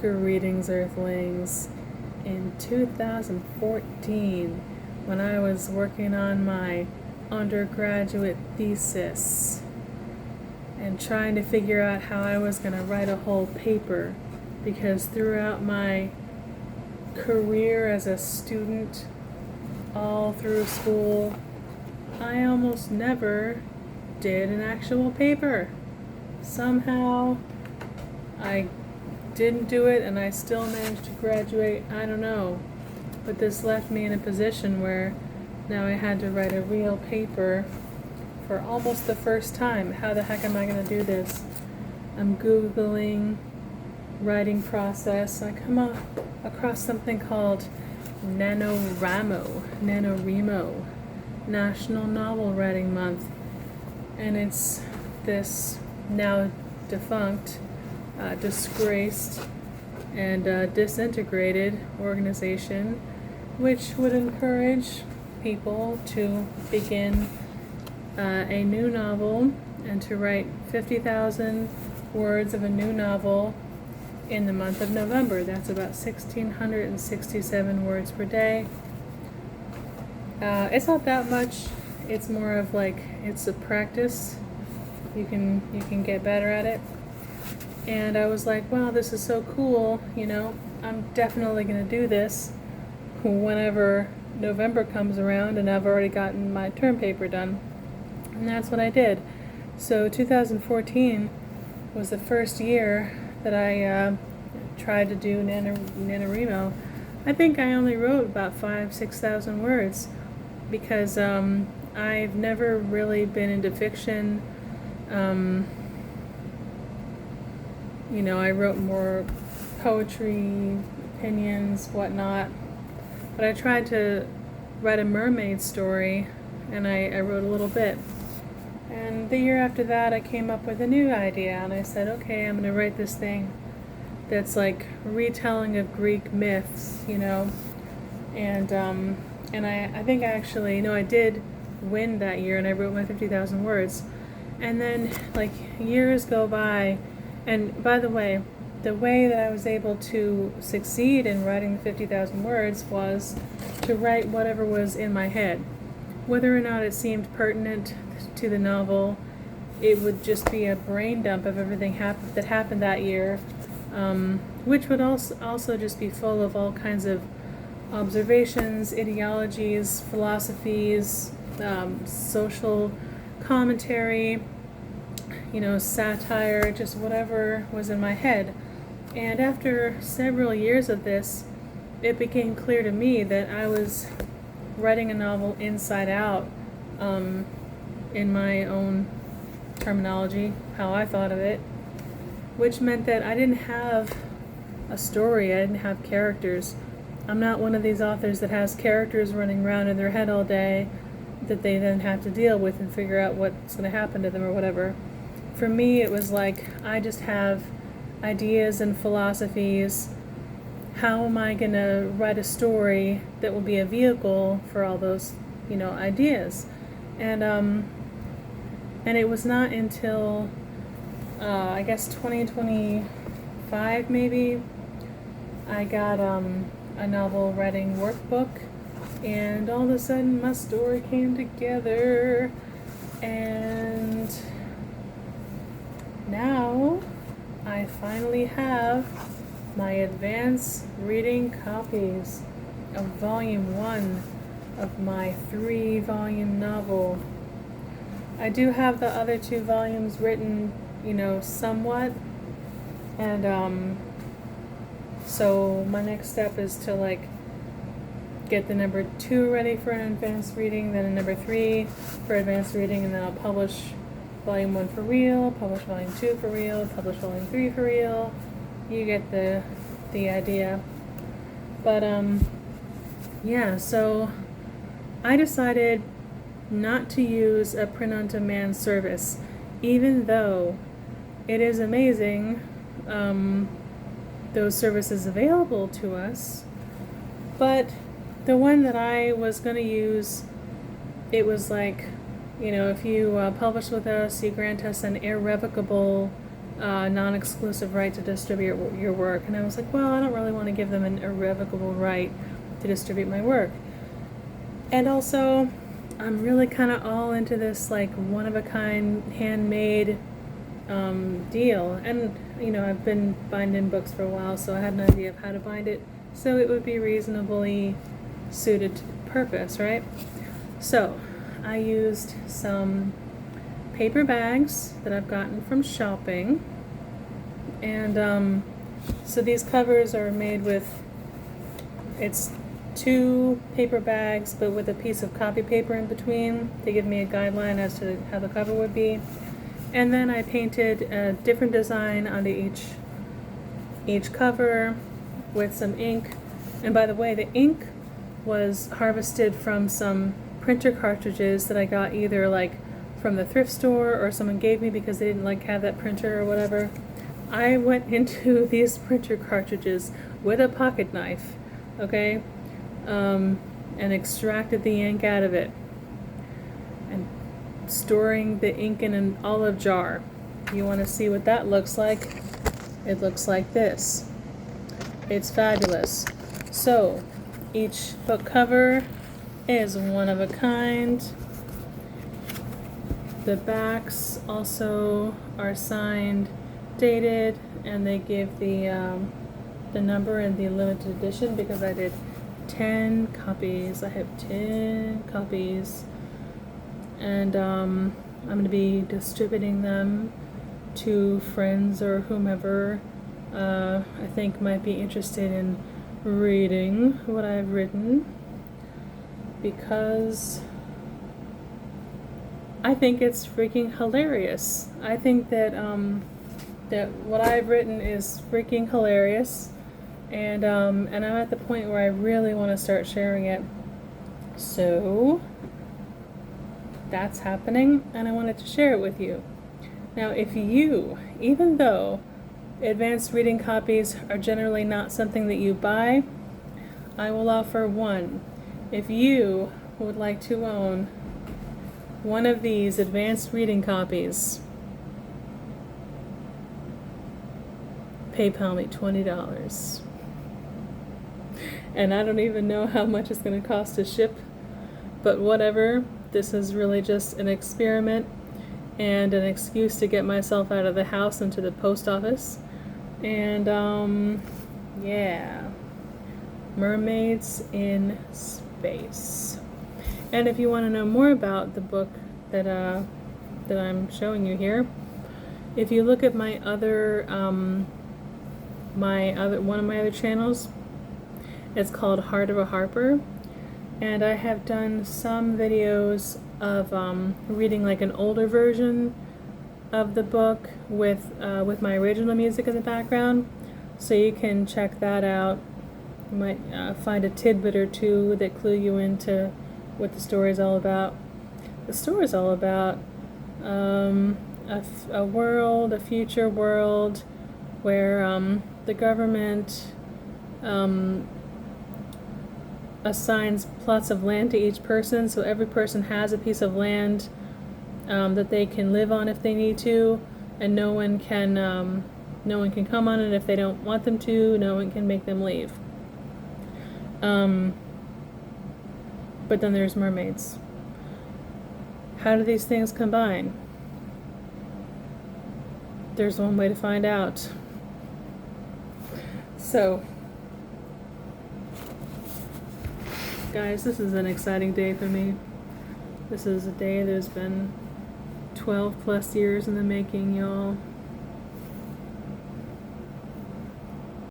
Oscar readings, Earthlings, in 2014 when I was working on my undergraduate thesis and trying to figure out how I was going to write a whole paper, because throughout my career as a student, all through school, I almost never did an actual paper. Somehow I didn't do it and I still managed to graduate. I don't know. But this left me in a position where now I had to write a real paper for almost the first time. How the heck am I going to do this? I'm Googling writing process. I come across something called NaNoWriMo, National Novel Writing Month. And it's this now defunct, disgraced, and disintegrated organization which would encourage people to begin a new novel and to write 50,000 words of a new novel in the month of November. That's about 1,667 words per day. It's not that much. It's more of like, it's a practice. You can get better at it. And I was like, wow, this is so cool, I'm definitely going to do this whenever November comes around and I've already gotten my term paper done. And that's what I did. So 2014 was the first year that I tried to do NaNoWriMo. I think I only wrote about 6,000 words because I've never really been into fiction. I wrote more poetry, opinions, whatnot. But I tried to write a mermaid story, and I wrote a little bit. And the year after that, I came up with a new idea, and I said, okay, I'm going to write this thing that's like retelling of Greek myths, And I think I did win that year, and I wrote my 50,000 words. And then, years go by, and by the way that I was able to succeed in writing the 50,000 words was to write whatever was in my head. Whether or not it seemed pertinent to the novel, it would just be a brain dump of everything that happened that year, which would also just be full of all kinds of observations, ideologies, philosophies, social commentary, satire, just whatever was in my head. And after several years of this, it became clear to me that I was writing a novel inside out, in my own terminology, how I thought of it, which meant that I didn't have a story, I didn't have characters. I'm not one of these authors that has characters running around in their head all day that they then have to deal with and figure out what's going to happen to them or whatever. For me, it was like, I just have ideas and philosophies. How am I going to write a story that will be a vehicle for all those, ideas? And it was not until, I guess 2025 maybe, I got a novel writing workbook, and all of a sudden my story came together, and now I finally have my advanced reading copies of volume 1 of my 3-volume novel. I do have the other 2 volumes written, somewhat, and so my next step is to get the number 2 ready for an advanced reading, then a number 3 for advanced reading, and then I'll publish volume 1 for real, publish volume 2 for real, publish volume 3 for real. You get the idea. But so I decided not to use a print-on-demand service, even though it is amazing, those services available to us. But the one that I was going to use, it was if you publish with us, you grant us an irrevocable non-exclusive right to distribute your work. And I was like, well, I don't really want to give them an irrevocable right to distribute my work. And also, I'm really kind of all into this like one-of-a-kind handmade deal. And you know, I've been binding books for a while, so I had an idea of how to bind it so it would be reasonably suited to the purpose, right? So I used some paper bags that I've gotten from shopping, and so these covers are made with, it's 2 paper bags but with a piece of copy paper in between to give me a guideline as to how the cover would be. And then I painted a different design onto each cover with some ink. And by the way, the ink was harvested from some printer cartridges that I got either like from the thrift store or someone gave me because they didn't like have that printer or whatever. I went into these printer cartridges with a pocket knife, okay, and extracted the ink out of it and storing the ink in an olive jar. You want to see what that looks like? It looks like this. It's fabulous. So each book cover is one of a kind. The backs also are signed, dated, and they give the number and the limited edition because I did 10 copies. I have 10 copies, and I'm going to be distributing them to friends or whomever I think might be interested in reading what I've written, because I think it's freaking hilarious. I think that that what I've written is freaking hilarious, and I'm at the point where I really want to start sharing it. So that's happening, and I wanted to share it with you. Now, if you, even though advanced reading copies are generally not something that you buy, I will offer one. If you would like to own one of these advanced reading copies, PayPal me $20. And I don't even know how much it's going to cost to ship, but whatever. This is really just an experiment and an excuse to get myself out of the house and to the post office. And yeah, Mermaids in Space. And if you want to know more about the book that I'm showing you here, if you look at my other one of my other channels, it's called Heart of a Harper, and I have done some videos of reading like an older version of the book with my original music in the background, so you can check that out. You might find a tidbit or two that clue you into what the story is all about. The story is all about a world, a future world, where the government assigns plots of land to each person, so every person has a piece of land that they can live on if they need to, and no one can come on it if they don't want them to. No one can make them leave. But then there's mermaids. How do these things combine? There's one way to find out. So, guys, this is an exciting day for me. This is a day that has been 12 plus years in the making, y'all.